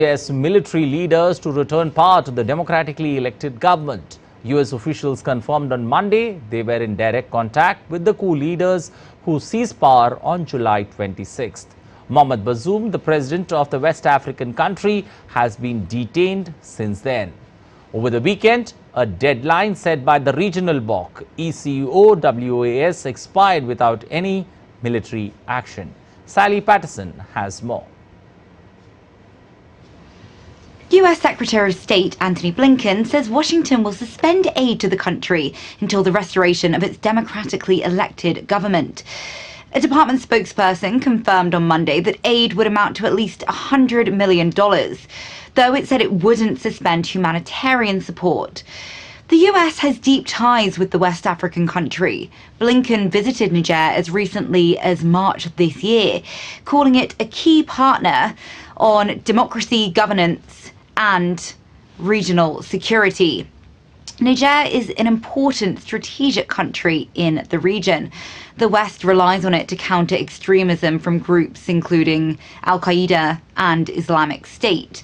U.S. military leaders to return power to the democratically elected government. U.S. officials confirmed on Monday they were in direct contact with the coup leaders who seized power on July 26th. Mohamed Bazoum, the president of the West African country, has been detained since then. Over the weekend, a deadline set by the regional bloc, ECOWAS, expired without any military action. Sally Patterson has more. US Secretary of State Antony Blinken says Washington will suspend aid to the country until the restoration of its democratically elected government. A department spokesperson confirmed on Monday that aid would amount to at least $100 million, though it said it wouldn't suspend humanitarian support. The US has deep ties with the West African country. Blinken visited Niger as recently as March of this year, calling it a key partner on democracy, governance, and regional security. Niger is an important strategic country in the region. The West relies on it to counter extremism from groups including Al-Qaeda and Islamic State.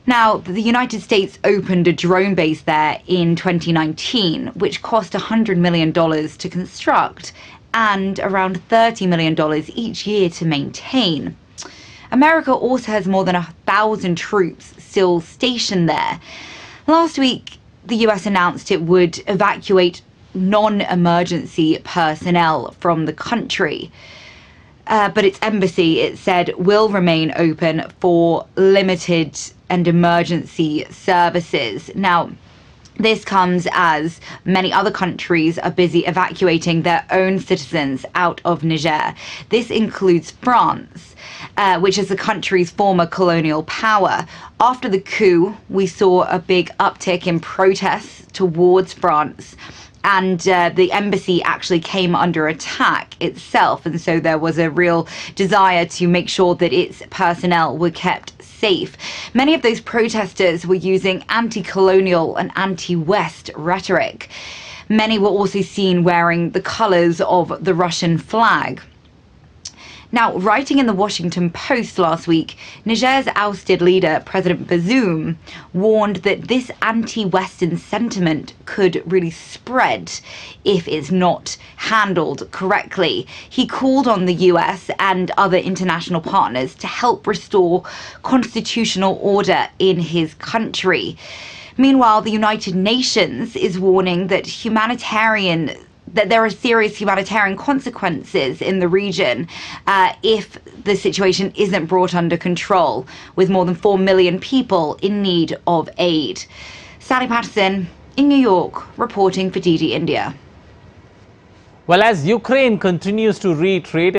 Now, the United States opened a drone base there in 2019, which cost $100 million to construct and around $30 million each year to maintain. America also has more than 1,000 troops still stationed there. Last week, the US announced it would evacuate non-emergency personnel from the country. But its embassy, it said, will remain open for limited and emergency services. Now, this comes as many other countries are busy evacuating their own citizens out of Niger. This includes France, which is the country's former colonial power. After the coup, we saw a big uptick in protests towards France. And the embassy actually came under attack itself. And so there was a real desire to make sure that its personnel were kept safe. Many of those protesters were using anti-colonial and anti-West rhetoric. Many were also seen wearing the colors of the Russian flag. Now, writing in the Washington Post last week, Niger's ousted leader, President Bazoum, warned that this anti-Western sentiment could really spread if it's not handled correctly. He called on the US and other international partners to help restore constitutional order in his country. Meanwhile, the United Nations is warning that there are serious humanitarian consequences in the region if the situation isn't brought under control, with more than 4 million people in need of aid. Sally Patterson in New York, reporting for DD India. Well, as Ukraine continues to reiterate